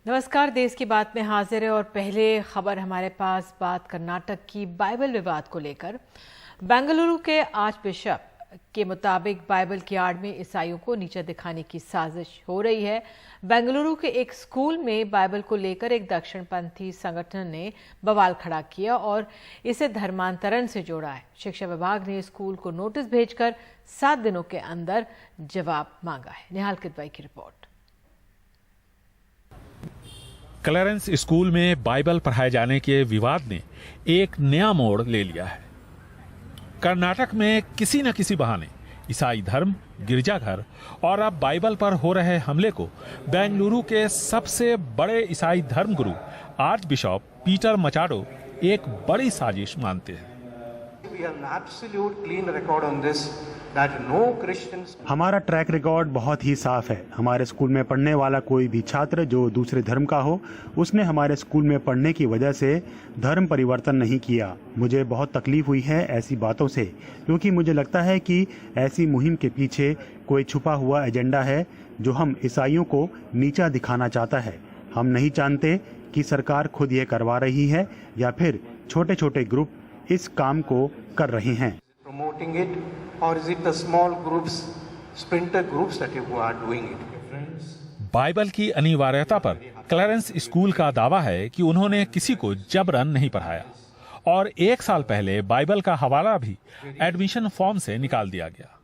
नमस्कार, देश की बात में हाजिर है और पहले खबर हमारे पास बात कर्नाटक की बाइबल विवाद को लेकर। बेंगलुरु के आर्च बिशप के मुताबिक बाइबल की आड़ में ईसाइयों को नीचा दिखाने की साजिश हो रही है। बेंगलुरु के एक स्कूल में बाइबल को लेकर एक दक्षिणपंथी संगठन ने बवाल खड़ा किया और इसे धर्मांतरण से जोड़ा है। शिक्षा विभाग ने स्कूल को नोटिस भेजकर 7 दिनों के अंदर जवाब मांगा है। निहाल किदवई की रिपोर्ट। क्लैरेंस स्कूल में बाइबल पढ़ाए जाने के विवाद ने एक नया मोड़ ले लिया है। कर्नाटक में किसी न किसी बहाने ईसाई धर्म, गिरजाघर और अब बाइबल पर हो रहे हमले को बेंगलुरु के सबसे बड़े ईसाई धर्म गुरु आर्च बिशप पीटर मचाडो एक बड़ी साजिश मानते हैं। हमारा ट्रैक रिकॉर्ड बहुत ही साफ है। हमारे स्कूल में पढ़ने वाला कोई भी छात्र जो दूसरे धर्म का हो, उसने हमारे स्कूल में पढ़ने की वजह से धर्म परिवर्तन नहीं किया। मुझे बहुत तकलीफ हुई है ऐसी बातों से, क्योंकि मुझे लगता है कि ऐसी मुहिम के पीछे कोई छुपा हुआ एजेंडा है जो हम ईसाइयों को नीचा दिखाना चाहता है। हम नहीं जानते कि सरकार खुद ये करवा रही है या फिर छोटे छोटे ग्रुप इस काम को कर रहे हैं। Promoting it, or is it the small groups, splinter groups that you are doing it? Bible की अनिवार्यता पर क्लैरेंस स्कूल का दावा है कि उन्होंने किसी को जबरन नहीं पढ़ाया और 1 साल पहले बाइबल का हवाला भी एडमिशन फॉर्म से निकाल दिया गया।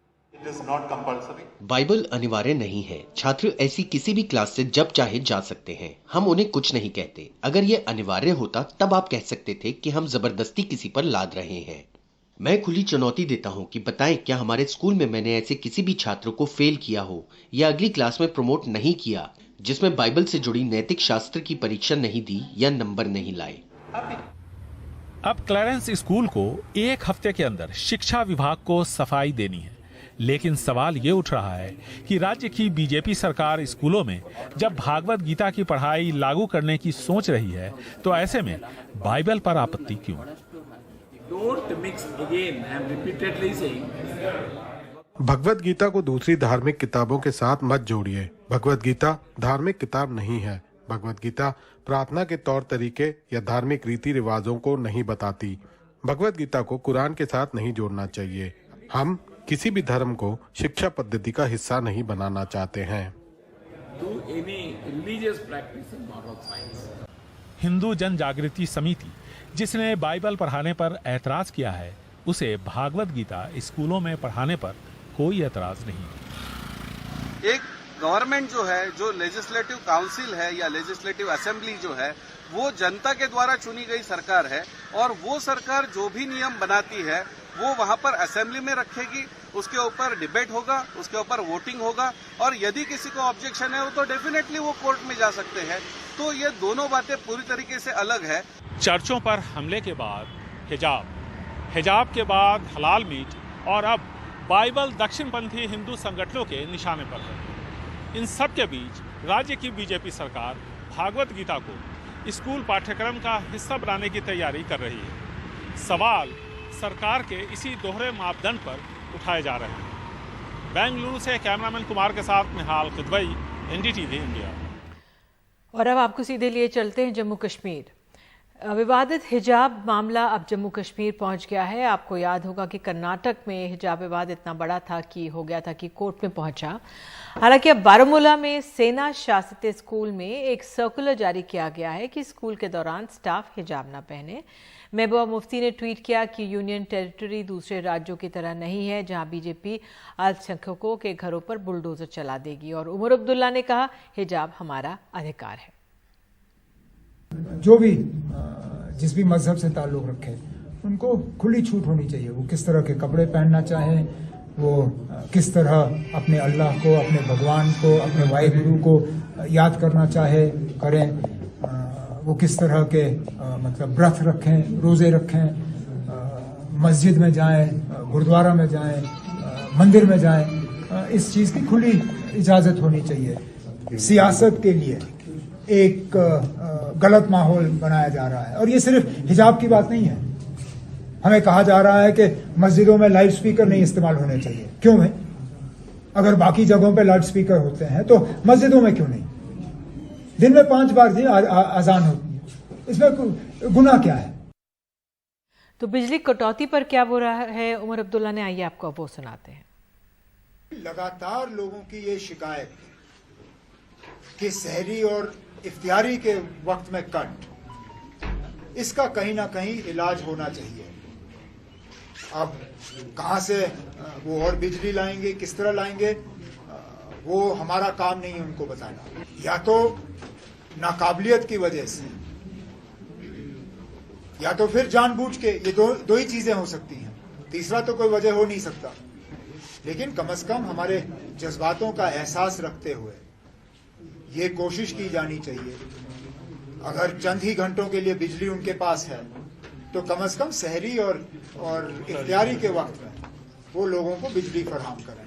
बाइबल अनिवार्य नहीं है। छात्र ऐसी किसी भी क्लास से जब चाहे जा सकते हैं। हम उन्हें कुछ नहीं कहते। अगर ये अनिवार्य होता तब आप कह सकते थे कि हम जबरदस्ती किसी पर लाद रहे हैं। मैं खुली चुनौती देता हूं कि बताएं क्या हमारे स्कूल में मैंने ऐसे किसी भी छात्र को फेल किया हो या अगली क्लास में प्रमोट नहीं किया जिसमें बाइबल से जुड़ी नैतिक शास्त्र की परीक्षा नहीं दी या नंबर नहीं लाए। अब क्लैरेंस स्कूल को 1 हफ्ते के अंदर शिक्षा विभाग को सफाई देनी है, लेकिन सवाल ये उठ रहा है कि राज्य की बीजेपी सरकार स्कूलों में जब भागवत गीता की पढ़ाई लागू करने की सोच रही है तो ऐसे में बाइबल पर आपत्ति क्यों? Don't mix again. I am repeatedly saying. Bhagavad Gita को दूसरी धार्मिक किताबों के साथ मत जोड़िए। भगवत गीता धार्मिक किताब नहीं है। भगवत गीता प्रार्थना के तौर तरीके या धार्मिक रीति रिवाजों को नहीं बताती। भगवत गीता को कुरान के साथ नहीं जोड़ना चाहिए। हम किसी भी धर्म को शिक्षा पद्धति का हिस्सा नहीं बनाना चाहते हैं। Do any religious practice in moral science. Hindu जन जागृति समिति जिसने बाइबल पढ़ाने पर ऐतराज किया है, उसे भागवत गीता स्कूलों में पढ़ाने पर कोई ऐतराज नहीं। एक गवर्नमेंट जो है, जो लेजिस्लेटिव काउंसिल है या लेजिस्लेटिव असेंबली जो है, वो जनता के द्वारा चुनी गई सरकार है और वो सरकार जो भी नियम बनाती है वो वहां पर असेंबली में रखेगी, उसके ऊपर डिबेट होगा, उसके ऊपर वोटिंग होगा और यदि किसी को ऑब्जेक्शन है तो डेफिनेटली वो कोर्ट में जा सकते हैं। तो ये दोनों बातें पूरी तरीके से अलग है। चर्चों पर हमले के बाद हिजाब के बाद हलाल मीट और अब बाइबल दक्षिणपंथी हिंदू संगठनों के निशाने पर है। इन सब के बीच राज्य की बीजेपी सरकार भागवत गीता को स्कूल पाठ्यक्रम का हिस्सा बनाने की तैयारी कर रही है। सवाल सरकार के इसी दोहरे मापदंड पर उठाए जा रहे हैं। बेंगलुरु से कैमरामैन कुमार के साथ निहाल किदवई, एनडीटीवी इंडिया। और अब आपको सीधे लिए चलते हैं जम्मू कश्मीर। विवादित हिजाब मामला अब जम्मू कश्मीर पहुंच गया है। आपको याद होगा कि कर्नाटक में हिजाब विवाद इतना बड़ा था कि हो गया था कि कोर्ट में पहुंचा। हालांकि अब बारामूला में सेना शासित स्कूल में एक सर्कुलर जारी किया गया है कि स्कूल के दौरान स्टाफ हिजाब न पहने। महबूबा मुफ्ती ने ट्वीट किया कि यूनियन टेरिटरी दूसरे राज्यों की तरह नहीं है जहां बीजेपी अल्पसंख्यकों के घरों पर बुलडोजर चला देगी। और उमर अब्दुल्ला ने कहा, हिजाब हमारा अधिकार है। जो भी जिस भी मजहब से ताल्लुक रखे उनको खुली छूट होनी चाहिए। वो किस तरह के कपड़े पहनना चाहें, वो किस तरह अपने अल्लाह को, अपने भगवान को, अपने वाहिगुरु को याद करना चाहे करें। वो किस तरह के मतलब व्रत रखें, रोजे रखें, मस्जिद में जाएं, गुरुद्वारा में जाएं, मंदिर में जाएं। इस चीज की खुली इजाजत होनी चाहिए। सियासत के लिए एक गलत माहौल बनाया जा रहा है और ये सिर्फ हिजाब की बात नहीं है। हमें कहा जा रहा है कि मस्जिदों में लाउड स्पीकर नहीं इस्तेमाल होने चाहिए। क्यों है? अगर बाकी जगहों पे लाउड स्पीकर होते हैं तो मस्जिदों में क्यों नहीं? दिन में 5 बार अजान होती है, इसमें गुनाह क्या है? तो बिजली कटौती पर क्या बोल रहा है उमर अब्दुल्ला ने, आइए आपको वो सुनाते हैं। लगातार लोगों की ये शिकायत कि सहरी और इफ्तियारी के वक्त में कट, इसका कहीं ना कहीं इलाज होना चाहिए। अब कहां से वो और बिजली लाएंगे, किस तरह लाएंगे, वो हमारा काम नहीं है उनको बताना। या तो नाकाबिलियत की वजह से, या तो फिर जानबूझ के, ये दो ही चीजें हो सकती हैं, तीसरा तो कोई वजह हो नहीं सकता। लेकिन कम से कम हमारे जज्बातों का एहसास रखते हुए ये कोशिश की जानी चाहिए, अगर चंद ही घंटों के लिए बिजली उनके पास है तो कम से कम सहरी और इफ्तियारी के वक्त में वो लोगों को बिजली फराहम करें।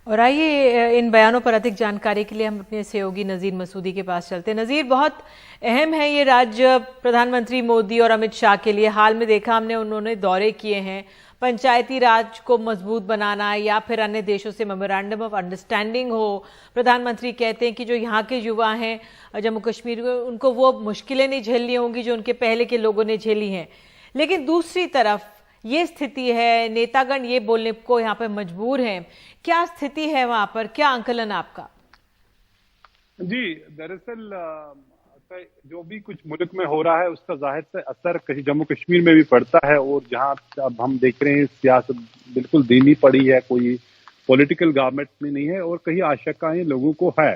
और आइए इन बयानों पर अधिक जानकारी के लिए हम अपने सहयोगी नज़ीर मसूदी के पास चलते हैं। नज़ीर, बहुत अहम है ये राज्य प्रधानमंत्री मोदी और अमित शाह के लिए। हाल में देखा हमने, उन्होंने दौरे किए हैं, पंचायती राज को मजबूत बनाना या फिर अन्य देशों से मेमोरेंडम ऑफ अंडरस्टैंडिंग हो। प्रधानमंत्री कहते हैं कि जो यहाँ के युवा हैं जम्मू कश्मीर में, उनको वो मुश्किलें नहीं झेलनी होंगी जो उनके पहले के लोगों ने झेली हैं। लेकिन दूसरी तरफ ये स्थिति है, नेतागण ये बोलने को यहाँ पर मजबूर हैं। क्या स्थिति है वहां पर, क्या आंकलन आपका? जी, दरअसल जो भी कुछ मुल्क में हो रहा है उसका जाहिर से असर कहीं जम्मू कश्मीर में भी पड़ता है। और जहां अब हम देख रहे हैं सियासत बिल्कुल धीमी पड़ी है, कोई पॉलिटिकल गवर्नमेंट में नहीं है और कहीं आशंकाएं लोगों को है।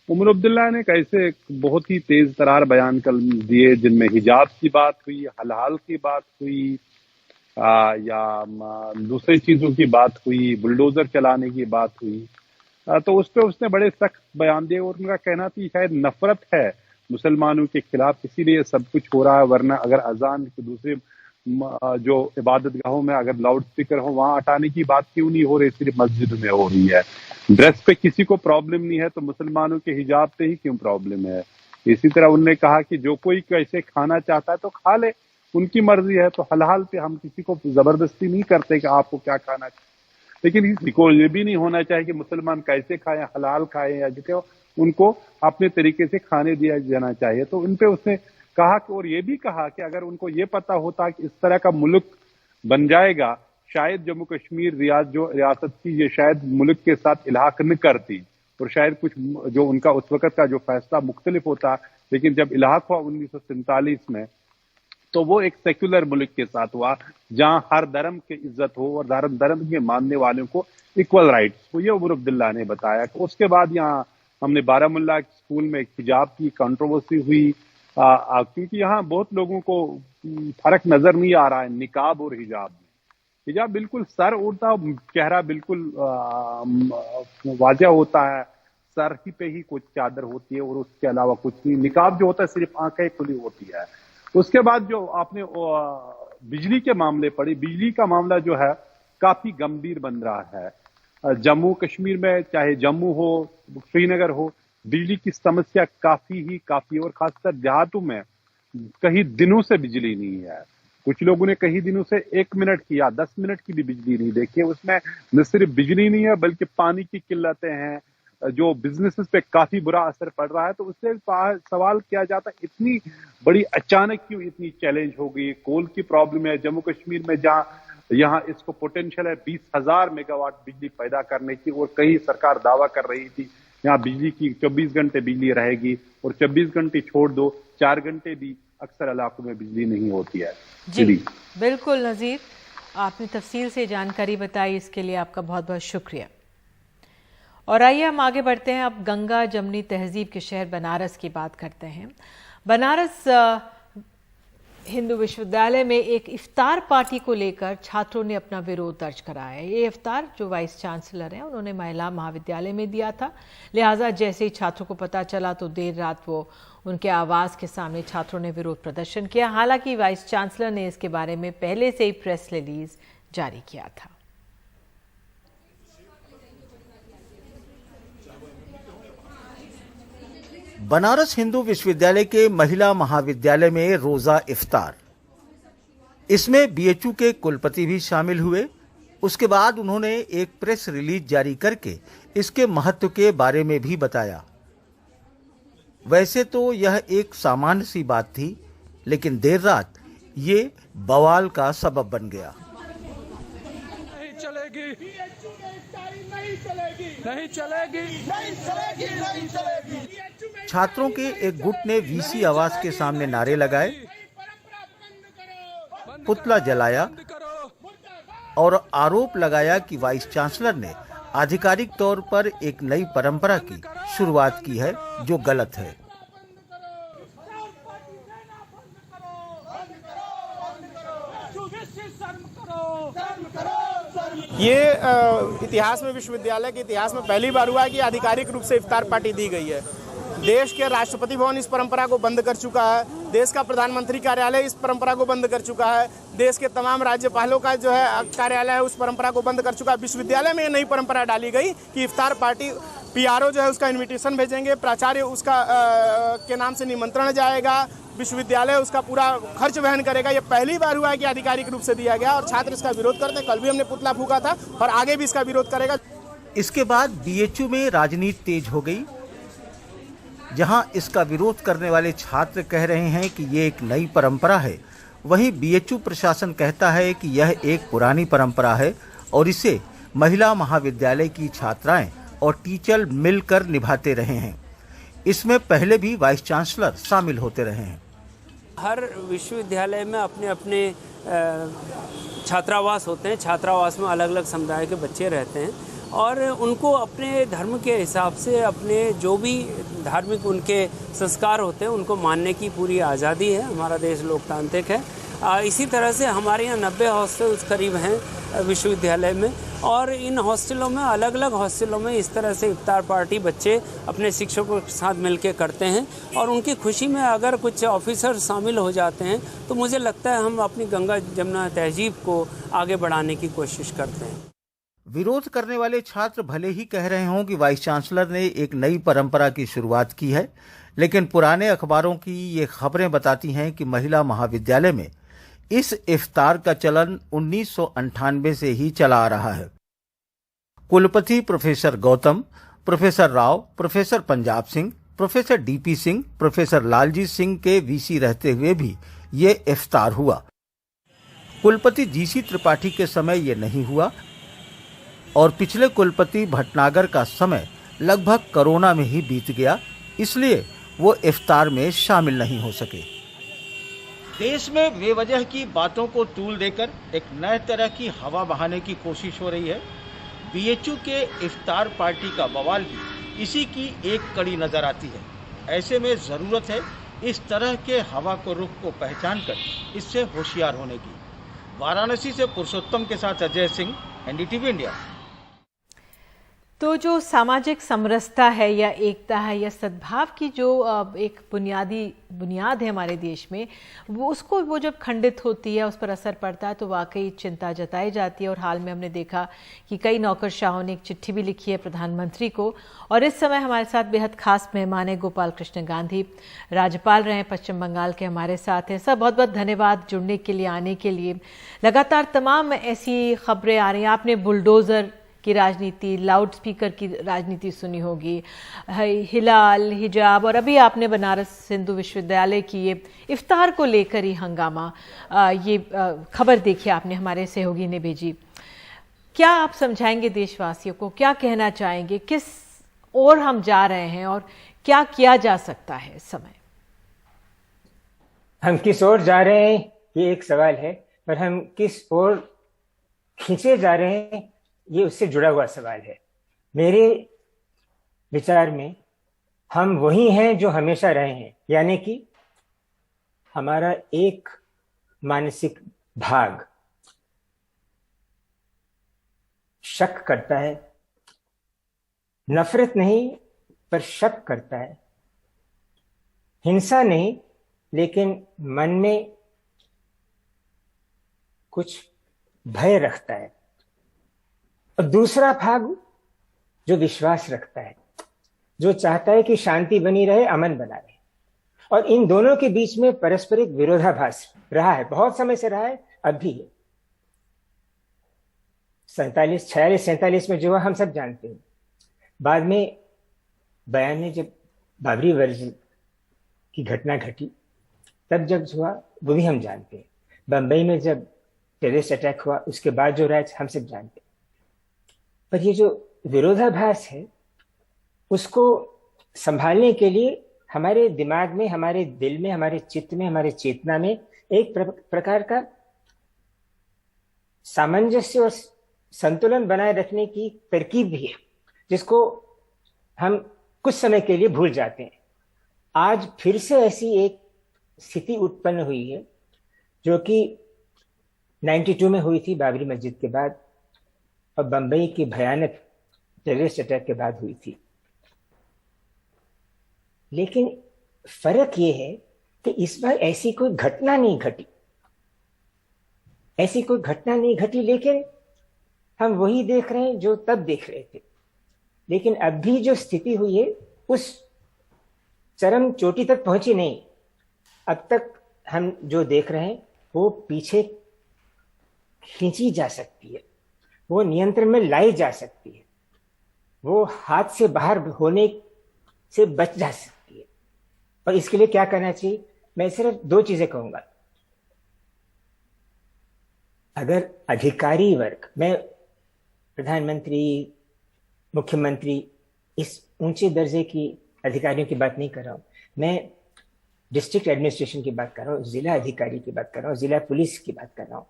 उमर अब्दुल्ला ने कैसे बहुत ही तेज तरार बयान कर दिए, जिनमें हिजाब की बात हुई, हलाल की बात हुई, या दूसरी चीजों की बात हुई, बुलडोजर चलाने की बात हुई। तो उस पर उसने बड़े सख्त बयान दिए और उनका कहना था शायद नफरत है मुसलमानों के खिलाफ, इसीलिए सब कुछ हो रहा है। वरना अगर अजान के दूसरे जो इबादत गाहों में अगर लाउड स्पीकर हो वहां हटाने की बात क्यों नहीं हो रही, सिर्फ मस्जिद में हो रही है। ड्रेस पे किसी को प्रॉब्लम नहीं है तो मुसलमानों के हिजाब पे ही क्यों प्रॉब्लम है। इसी तरह उन्होंने कहा कि जो कोई कैसे खाना चाहता है तो खा ले, उनकी मर्जी है। तो हलाल पे हम किसी को जबरदस्ती नहीं करते कि आपको क्या खाना चाहिए। लेकिन किसी को ये भी नहीं होना चाहिए कि मुसलमान कैसे खाएं, हलाल खाएं या जिसे उनको अपने तरीके से खाने दिया जाना चाहिए। तो उन पे उसने कहा कि, और ये भी कहा कि अगर उनको ये पता होता कि इस तरह का मुल्क बन जाएगा, शायद जम्मू कश्मीर जो रियासत थी ये शायद मुल्क के साथ इलाक न करती और शायद कुछ जो उनका उस वक्त का जो फैसला मुख्तलिफ होता। लेकिन जब इलाक हुआ 1947 में तो वो एक सेक्युलर मुल्क के साथ हुआ जहां हर धर्म की इज्जत हो और धर्म के मानने वालों को इक्वल राइट्स हो। ये उमर अब्दुल्ला ने बताया। उसके बाद यहाँ हमने बारामुल्ला स्कूल में हिजाब की कंट्रोवर्सी हुई, क्योंकि यहाँ बहुत लोगों को फर्क नजर नहीं आ रहा है निकाब और हिजाब में। हिजाब बिल्कुल सर उड़ता, चेहरा बिल्कुल वाज़ह होता है, सर ही पे ही कुछ चादर होती है और उसके अलावा कुछ नहीं। निकाब जो होता है सिर्फ आंखें खुली होती है। उसके बाद जो आपने बिजली के मामले पढ़ी, बिजली का मामला जो है काफी गंभीर बन रहा है। जम्मू कश्मीर में चाहे जम्मू हो, श्रीनगर हो, बिजली की समस्या काफी और खासकर देहातों में कई दिनों से बिजली नहीं है। कुछ लोगों ने कई दिनों से 1 मिनट की या 10 मिनट की भी बिजली नहीं देखी है। उसमें न सिर्फ बिजली नहीं है बल्कि पानी की किल्लतें हैं, जो बिजनेसेस पे काफी बुरा असर पड़ रहा है। तो उससे सवाल किया जाता है इतनी बड़ी अचानक क्यों इतनी चैलेंज हो गई। कोल की प्रॉब्लम है जम्मू कश्मीर में, जहां यहाँ इसको पोटेंशियल है 20,000 मेगावाट बिजली पैदा करने की और कहीं सरकार दावा कर रही थी यहाँ बिजली की 24 घंटे बिजली रहेगी और 24 घंटे छोड़ दो 4 घंटे भी अक्सर इलाकों में बिजली नहीं होती है। जी बिल्कुल नज़ीर, आपने तफसील से जानकारी बताई, इसके लिए आपका बहुत बहुत शुक्रिया। और आइए हम आगे बढ़ते हैं, अब गंगा जमनी तहजीब के शहर बनारस की बात करते हैं। बनारस हिंदू विश्वविद्यालय में एक इफ्तार पार्टी को लेकर छात्रों ने अपना विरोध दर्ज कराया है। ये इफ्तार जो वाइस चांसलर हैं उन्होंने महिला महाविद्यालय में दिया था, लिहाजा जैसे ही छात्रों को पता चला तो देर रात वो उनके आवास के सामने छात्रों ने विरोध प्रदर्शन किया। हालांकि वाइस चांसलर ने इसके बारे में पहले से ही प्रेस रिलीज जारी किया था। बनारस हिंदू विश्वविद्यालय के महिला महाविद्यालय में रोजा इफ्तार, इसमें बीएचयू के कुलपति भी शामिल हुए। उसके बाद उन्होंने एक प्रेस रिलीज जारी करके इसके महत्व के बारे में भी बताया। वैसे तो यह एक सामान्य सी बात थी, लेकिन देर रात ये बवाल का सबब बन गया। नहीं चलेगी, नहीं चलेगी, नहीं चलेगी, नहीं चलेगी। छात्रों के एक गुट ने वीसी आवास के सामने नारे लगाए, पुतला जलाया और आरोप लगाया कि वाइस चांसलर ने आधिकारिक तौर पर एक नई परंपरा की शुरुआत की है जो गलत है। ये इतिहास में, विश्वविद्यालय के इतिहास में पहली बार हुआ है कि आधिकारिक रूप से इफ्तार पार्टी दी गई है। देश के राष्ट्रपति भवन इस परंपरा को बंद कर चुका है, देश का प्रधानमंत्री कार्यालय इस परंपरा को बंद कर चुका है, देश के तमाम राज्यपालों का जो है कार्यालय है उस परंपरा को बंद कर चुका है। विश्वविद्यालय में ये नई परंपरा डाली गई कि इफ्तार पार्टी, पीआरओ जो है उसका इन्विटेशन भेजेंगे, प्राचार्य उसका के नाम से निमंत्रण जाएगा, विश्वविद्यालय उसका पूरा खर्च वहन करेगा। ये पहली बार हुआ है कि आधिकारिक रूप से दिया गया और छात्र इसका विरोध करते हैं। कल भी हमने पुतला फूंका था और आगे भी इसका विरोध करेगा। इसके बाद बीएचयू में राजनीति तेज हो गई। जहां इसका विरोध करने वाले छात्र कह रहे हैं कि ये एक नई परंपरा है, वहीं बीएचयू प्रशासन कहता है कि यह एक पुरानी परंपरा है और इसे महिला महाविद्यालय की छात्राएं और टीचर मिलकर निभाते रहे हैं। इसमें पहले भी वाइस चांसलर शामिल होते रहे हैं। हर विश्वविद्यालय में अपने अपने छात्रावास होते हैं। छात्रावास में अलग अलग समुदाय के बच्चे रहते हैं और उनको अपने धर्म के हिसाब से अपने जो भी धार्मिक उनके संस्कार होते हैं उनको मानने की पूरी आज़ादी है। हमारा देश लोकतांत्रिक है। इसी तरह से हमारे यहाँ 90 हॉस्टल्स करीब हैं विश्वविद्यालय में और इन हॉस्टलों में, अलग अलग हॉस्टलों में इस तरह से इफ्तार पार्टी बच्चे अपने शिक्षकों के साथ मिलकर करते हैं और उनकी खुशी में अगर कुछ ऑफिसर शामिल हो जाते हैं तो मुझे लगता है हम अपनी गंगा जमुना तहजीब को आगे बढ़ाने की कोशिश करते हैं। विरोध करने वाले छात्र भले ही कह रहे हों कि वाइस चांसलर ने एक नई परंपरा की शुरुआत की है, लेकिन पुराने अखबारों की ये खबरें बताती हैं कि महिला महाविद्यालय में इस इफ्तार का चलन 1998 से ही चला आ रहा है। कुलपति professor Gautam, professor Rao, professor Punjab Singh, professor DP Singh, professor Laljit Singh के वीसी रहते हुए भी ये इफ्तार हुआ। कुलपति जीसी त्रिपाठी के समय ये नहीं हुआ और पिछले कुलपति भटनागर का समय लगभग कोरोना में ही बीत गया, इसलिए वो इफ्तार में शामिल नहीं हो सके। देश में बेवजह की बातों को तूल देकर एक नए तरह की हवा बहाने की कोशिश हो रही है। बीएचयू के इफ्तार पार्टी का बवाल भी इसी की एक कड़ी नजर आती है। ऐसे में जरूरत है इस तरह के हवा को रुख को पहचान कर इससे होशियार होने की। वाराणसी से पुरुषोत्तम के साथ अजय सिंह, एनडीटीवी इंडिया। तो जो सामाजिक समरसता है या एकता है या सद्भाव की जो एक बुनियाद है हमारे देश में, वो जब खंडित होती है, उस पर असर पड़ता है तो वाकई चिंता जताई जाती है। और हाल में हमने देखा कि कई नौकरशाहों ने एक चिट्ठी भी लिखी है प्रधानमंत्री को। और इस समय हमारे साथ बेहद खास मेहमान है गोपाल कृष्ण गांधी, राज्यपाल रहे पश्चिम बंगाल के, हमारे साथ हैं। सर बहुत बहुत धन्यवाद जुड़ने के लिए, आने के लिए। लगातार तमाम ऐसी खबरें आ रही हैं। आपने बुलडोज़र की राजनीति, लाउड स्पीकर की राजनीति सुनी होगी, हिलाल, हिजाब, और अभी आपने बनारस हिंदू विश्वविद्यालय की ये इफ्तार को लेकर ही हंगामा, ये खबर देखी आपने, हमारे सहयोगी ने भेजी। क्या आप समझाएंगे देशवासियों को, क्या कहना चाहेंगे, किस ओर हम जा रहे हैं और क्या किया जा सकता है इस समय? हम किस ओर जा रहे हैं ये एक सवाल है, पर हम किस ओर खींचे जा रहे हैं ये उससे जुड़ा हुआ सवाल है। मेरे विचार में हम वही हैं जो हमेशा रहे हैं, यानी कि हमारा एक मानसिक भाग शक करता है, नफरत नहीं पर शक करता है, हिंसा नहीं लेकिन मन में कुछ भय रखता है, और दूसरा भाग जो विश्वास रखता है, जो चाहता है कि शांति बनी रहे, अमन बना रहे। और इन दोनों के बीच में पारस्परिक विरोधाभास रहा है, बहुत समय से रहा है, अब भी है। 46 में जो हम सब जानते हैं। बाद में बयान ने जब बाबरी की घटना घटी, तब जब हुआ वो भी हम जानते हैं। बम्बई में जब टेररिस्ट अटैक हुआ उसके बाद जो राइट्स हम सब जानते हैं। पर ये जो विरोधाभास है उसको संभालने के लिए हमारे दिमाग में, हमारे दिल में, हमारे चित्त में, हमारे चेतना में एक प्रकार का सामंजस्य और संतुलन बनाए रखने की तरकीब भी है, जिसको हम कुछ समय के लिए भूल जाते हैं। आज फिर से ऐसी एक स्थिति उत्पन्न हुई है जो कि 92 में हुई थी बाबरी मस्जिद के बाद और बंबई की भयानक टेररिस्ट अटैक के बाद हुई थी। लेकिन फर्क ये है कि इस बार ऐसी कोई घटना नहीं घटी, ऐसी कोई घटना नहीं घटी, लेकिन हम वही देख रहे हैं जो तब देख रहे थे। लेकिन अब भी जो स्थिति हुई है उस चरम चोटी तक पहुंची नहीं। अब तक हम जो देख रहे हैं वो पीछे खींची जा सकती है, वो नियंत्रण में लाई जा सकती है, वो हाथ से बाहर होने से बच जा सकती है। और इसके लिए क्या करना चाहिए? मैं सिर्फ 2 चीजें कहूंगा। अगर अधिकारी वर्ग, मैं प्रधानमंत्री, मुख्यमंत्री, इस ऊंचे दर्जे की अधिकारियों की बात नहीं कर रहा हूं, मैं डिस्ट्रिक्ट एडमिनिस्ट्रेशन की बात कर रहा हूं, जिला अधिकारी की बात कर रहा हूं, जिला पुलिस की बात कर रहा हूं।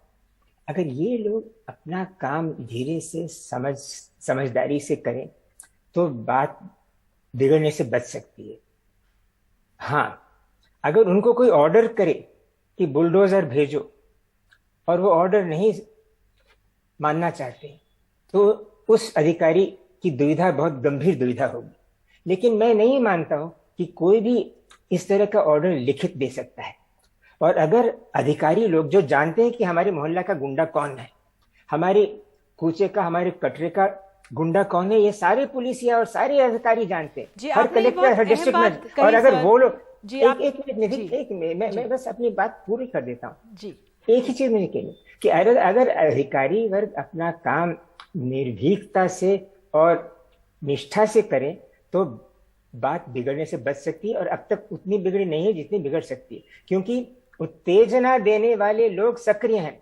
अगर ये लोग अपना काम धीरे से समझदारी से करें तो बात बिगड़ने से बच सकती है। हाँ, अगर उनको कोई ऑर्डर करे कि बुलडोजर भेजो और वो ऑर्डर नहीं मानना चाहते तो उस अधिकारी की दुविधा बहुत गंभीर दुविधा होगी। लेकिन मैं नहीं मानता हूं कि कोई भी इस तरह का ऑर्डर लिखित दे सकता है। और अगर अधिकारी लोग जो जानते हैं कि हमारे मोहल्ला का गुंडा कौन है, हमारे कूचे का, हमारे कटरे का गुंडा कौन है, ये सारे पुलिसिया और सारे अधिकारी जानते हैं, हर कलेक्टर, हर डिस्ट्रिक्ट में। और अगर वो लोग एक मिनट, मैं बस अपनी बात पूरी कर देता हूँ जी। एक ही चीज मुझे कहनी कि अगर अधिकारी वर्ग अपना काम निर्भीकता से और निष्ठा से करें तो बात बिगड़ने से बच सकती है। और अब तक उतनी बिगड़ी नहीं है जितनी बिगड़ सकती है, क्योंकि उत्तेजना देने वाले लोग सक्रिय हैं।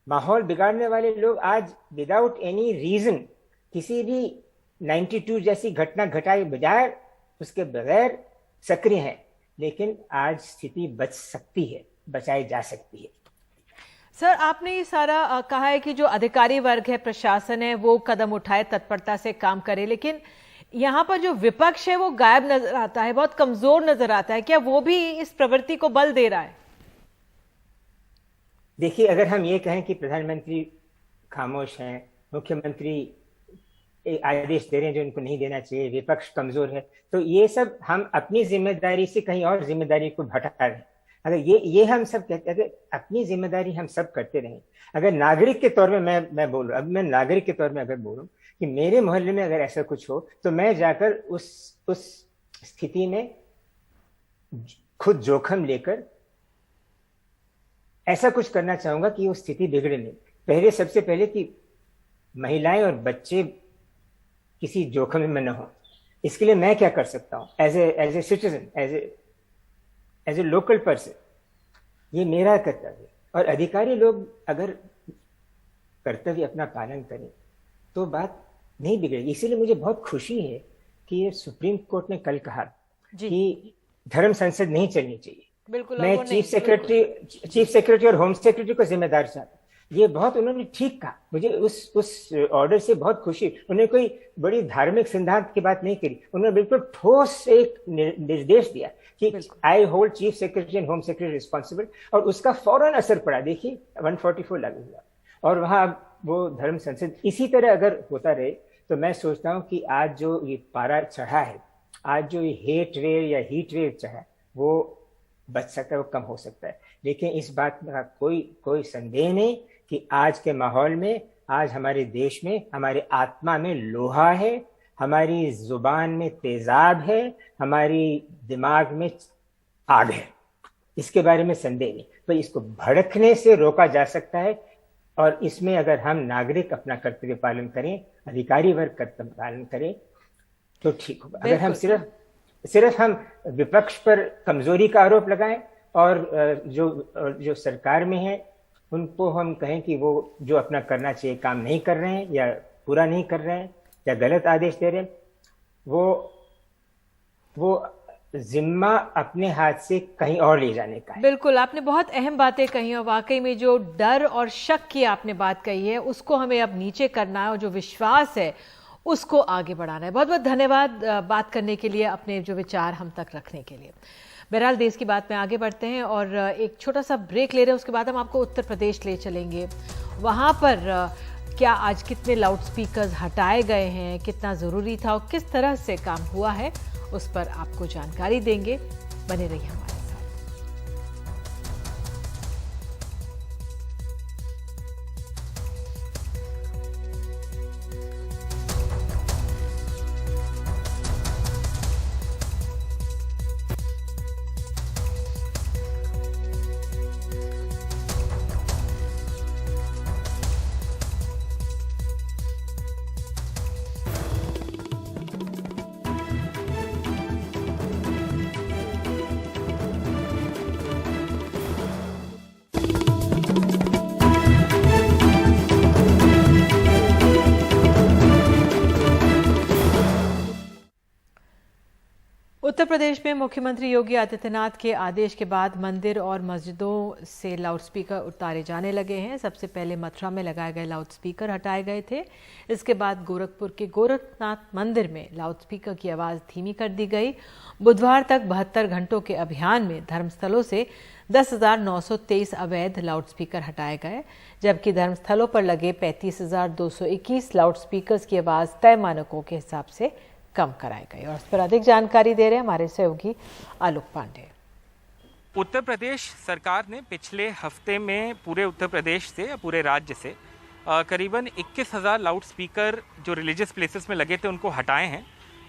माहौल बिगाड़ने वाले लोग आज विदाउट एनी रीजन किसी भी 92 जैसी घटना घटाए बजाय उसके बगैर सक्रिय हैं। लेकिन आज स्थिति बच सकती है, बचाई जा सकती है। सर, आपने ये सारा कहा है कि जो अधिकारी वर्ग है, प्रशासन है, वो कदम उठाए, तत्परता से काम करे, लेकिन यहाँ पर जो विपक्ष है वो गायब नजर आता है, बहुत कमजोर नजर आता है। क्या वो भी इस प्रवृत्ति को बल दे रहा है? देखिए, अगर हम ये कहें कि प्रधानमंत्री खामोश हैं, मुख्यमंत्री आदेश दे रहे हैं जो उनको नहीं देना चाहिए, विपक्ष कमजोर है, तो ये सब हम अपनी जिम्मेदारी से कहीं और जिम्मेदारी को भटका रहे हैं। अगर ये हम सब कहते, अगर अपनी जिम्मेदारी हम सब करते रहें, अगर नागरिक के तौर में मैं बोल रहा हूं, अब मैं नागरिक के तौर में अगर बोलूं कि मेरे मोहल्ले में अगर ऐसा कुछ हो तो मैं जाकर उस स्थिति में खुद जोखिम लेकर ऐसा कुछ करना चाहूंगा कि वो स्थिति बिगड़े नहीं। सबसे पहले कि महिलाएं और बच्चे किसी जोखिम में न हो। इसके लिए मैं क्या कर सकता हूं as a citizen, as a local person, ये मेरा कर्तव्य। और अधिकारी लोग अगर कर्तव्य अपना पालन करें तो बात नहीं बिगड़ेगी। इसीलिए मुझे बहुत खुशी है कि ये सुप्रीम कोर्ट ने कल कहा कि धर्म संसद नहीं चलनी चाहिए। बिल्कुल, मैं चीफ सेक्रेटरी और होम सेक्रेटरी को जिम्मेदार चाहता हूं। ये बहुत उन्होंने ठीक कहा, मुझे उस ऑर्डर से बहुत खुशी। उन्होंने कोई बड़ी धार्मिक सिद्धांत की बात नहीं करी, उन्होंने बिल्कुल ठोस एक निर्देश दिया कि I hold chief secretary and home secretary responsible, और उसका फौरन असर पड़ा। देखिए 144 लागू हुआ और वहां वो धर्म संसद। इसी तरह अगर होता रहे तो मैं सोचता हूं कि आज जो ये पारा चढ़ा है, आज जो ये हेट वेव या हीट वेव चढ़ा, वो बच सकता है, वो कम हो सकता है। लेकिन इस बात का कोई संदेह नहीं कि आज के माहौल में, आज हमारे देश में, हमारे आत्मा में लोहा है, हमारी जुबान में तेजाब है, हमारी दिमाग में आग है। इसके बारे में संदेह नहीं। तो इसको भड़कने से रोका जा सकता है। और इसमें अगर हम नागरिक अपना कर्तव्य पालन करें, अधिकारी वर्ग कर्तव्य पालन करें तो ठीक होगा। अगर हम सिर्फ सिर्फ हम विपक्ष पर कमजोरी का आरोप लगाएं और जो सरकार में है उनको हम कहें कि वो जो अपना करना चाहिए काम नहीं कर रहे हैं या पूरा नहीं कर रहे हैं या गलत आदेश दे रहे हैं, वो जिम्मा अपने हाथ से कहीं और ले जाने का है। बिल्कुल, आपने बहुत अहम बातें कही और वाकई में जो डर और शक की आपने बात कही है उसको हमें अब नीचे करना है और जो विश्वास है उसको आगे बढ़ाना है। बहुत बहुत धन्यवाद बात करने के लिए, अपने जो विचार हम तक रखने के लिए। बहरहाल देश की बात में आगे बढ़ते हैं और एक छोटा सा ब्रेक ले रहे हैं, उसके बाद हम आपको उत्तर प्रदेश ले चलेंगे। वहाँ पर क्या आज कितने लाउड स्पीकर्स हटाए गए हैं, कितना ज़रूरी था और किस तरह से काम हुआ है, उस पर आपको जानकारी देंगे। बने रहिए हमारे साथ। उत्तर प्रदेश में मुख्यमंत्री योगी आदित्यनाथ के आदेश के बाद मंदिर और मस्जिदों से लाउडस्पीकर उतारे जाने लगे हैं। सबसे पहले मथुरा में लगाए गए लाउडस्पीकर हटाए गए थे। इसके बाद गोरखपुर के गोरखनाथ मंदिर में लाउडस्पीकर की आवाज़ धीमी कर दी गई। बुधवार तक 72 घंटों के अभियान में धर्मस्थलों से 10,923 अवैध लाउडस्पीकर हटाए गए, जबकि धर्मस्थलों पर लगे 35,221 लाउडस्पीकर्स की आवाज़ तय मानकों के हिसाब से कम कराए गए। और इस पर अधिक जानकारी दे रहे हैं हमारे सहयोगी आलोक पांडे। उत्तर प्रदेश सरकार ने पिछले हफ्ते में पूरे उत्तर प्रदेश से, पूरे राज्य से करीबन 21,000 लाउडस्पीकर जो रिलीजियस प्लेसेस में लगे थे उनको हटाए हैं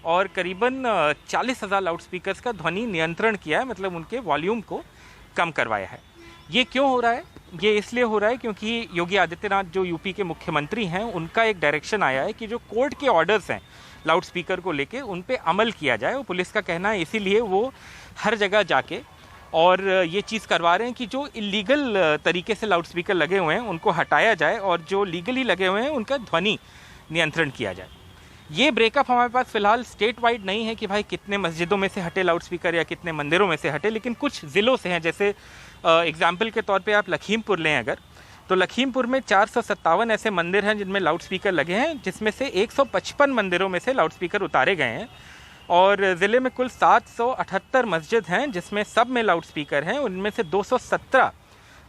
और करीबन 40,000 लाउडस्पीकर्स का ध्वनि नियंत्रण किया है, मतलब उनके वॉल्यूम को कम करवाया है। ये क्यों हो रहा है? ये इसलिए हो रहा है क्योंकि योगी आदित्यनाथ जो यूपी के मुख्यमंत्री हैं, उनका एक डायरेक्शन आया है कि जो कोर्ट के ऑर्डर्स हैं लाउड स्पीकर को लेके उन पे अमल किया जाए। और पुलिस का कहना है इसीलिए वो हर जगह जाके और ये चीज़ करवा रहे हैं कि जो इलीगल तरीके से लाउड स्पीकर लगे हुए हैं उनको हटाया जाए और जो लीगली लगे हुए हैं उनका ध्वनि नियंत्रण किया जाए। ये ब्रेकअप हमारे पास फिलहाल स्टेट वाइड नहीं है कि भाई कितने मस्जिदों में से हटे लाउड स्पीकर या कितने मंदिरों में से हटे, लेकिन कुछ ज़िलों से हैं। जैसे एग्जाम्पल के तौर पे आप लखीमपुर लें अगर, तो लखीमपुर में 457 ऐसे मंदिर हैं जिनमें लाउड स्पीकर लगे हैं, जिसमें से 155 मंदिरों में से लाउड स्पीकर उतारे गए हैं। और ज़िले में कुल 778 मस्जिद हैं जिसमें सब में लाउड स्पीकर हैं, उनमें से 217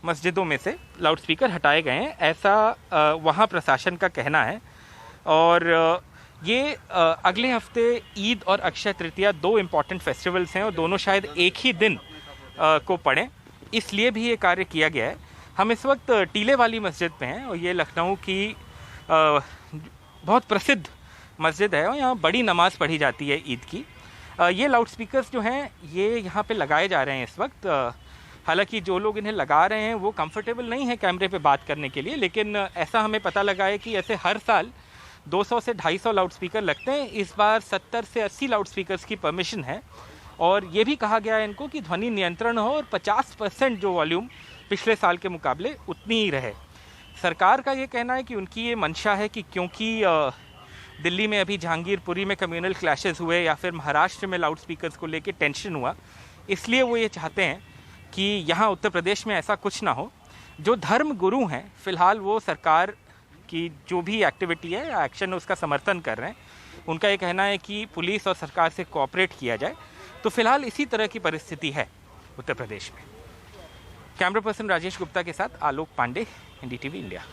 मस्जिदों में से लाउड स्पीकर हटाए गए हैं, ऐसा वहाँ प्रशासन का कहना है। और ये अगले हफ्ते ईद और अक्षय तृतीया 2 इम्पॉर्टेंट फेस्टिवल्स हैं और दोनों शायद एक ही दिन को पड़ें, इसलिए भी ये कार्य किया गया है। हम इस वक्त टीले वाली मस्जिद पे हैं और ये लखनऊ की बहुत प्रसिद्ध मस्जिद है और यहाँ बड़ी नमाज पढ़ी जाती है ईद की। ये लाउड स्पीकर्स जो हैं ये यहाँ पे लगाए जा रहे हैं इस वक्त। हालांकि जो लोग इन्हें लगा रहे हैं वो कंफर्टेबल नहीं है कैमरे पे बात करने के लिए, लेकिन ऐसा हमें पता लगा है कि ऐसे हर साल 200 से 250 लाउड स्पीकर लगते हैं। इस बार 70 से 80 लाउड स्पीकर्स की परमिशन है और ये भी कहा गया है इनको कि ध्वनि नियंत्रण हो और 50% जो वॉल्यूम पिछले साल के मुकाबले उतनी ही रहे। सरकार का ये कहना है कि उनकी ये मंशा है कि क्योंकि दिल्ली में अभी जहांगीरपुरी में कम्युनल क्लैशेस हुए या फिर महाराष्ट्र में लाउड स्पीकर्स को लेके टेंशन हुआ, इसलिए वो ये चाहते हैं कि यहाँ उत्तर प्रदेश में ऐसा कुछ ना हो। जो धर्म गुरु हैं फिलहाल वो सरकार की जो भी एक्टिविटी है या एक्शन है उसका समर्थन कर रहे हैं। उनका ये कहना है कि पुलिस और सरकार से कोऑपरेट किया जाए। तो फिलहाल इसी तरह की परिस्थिति है उत्तर प्रदेश में। कैमरा पर्सन राजेश गुप्ता के साथ आलोक पांडे, एनडीटीवी इंडिया।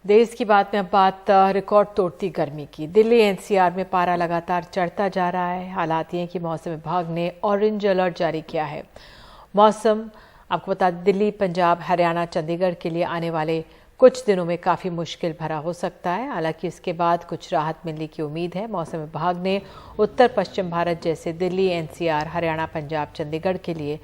देश की बात में अब बात रिकॉर्ड तोड़ती गर्मी की। दिल्ली एनसीआर में पारा लगातार चढ़ता जा रहा है। हालात ये हैं कि मौसम विभाग ने ऑरेंज अलर्ट जारी किया है। मौसम आपको बता दें, दिल्ली, पंजाब, हरियाणा, चंडीगढ़ के लिए आने वाले कुछ दिनों में काफ़ी मुश्किल भरा हो सकता है। हालांकि इसके बाद कुछ राहत मिलने की उम्मीद है। मौसम विभाग ने उत्तर पश्चिम भारत जैसे दिल्ली, एनसीआर, हरियाणा, पंजाब, चंडीगढ़ के लिए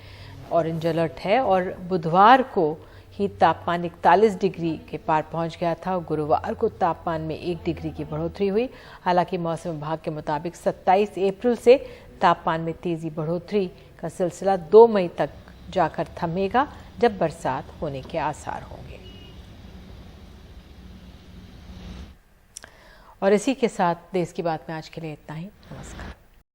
ऑरेंज अलर्ट है और बुधवार को ही तापमान 41 डिग्री के पार पहुंच गया था और गुरुवार को तापमान में 1 डिग्री की बढ़ोतरी हुई। हालांकि मौसम विभाग के मुताबिक 27 अप्रैल से तापमान में तेजी बढ़ोतरी का सिलसिला 2 मई तक जाकर थमेगा, जब बरसात होने के आसार होंगे। और इसी के साथ देश की बात में आज के लिए इतना ही। नमस्कार।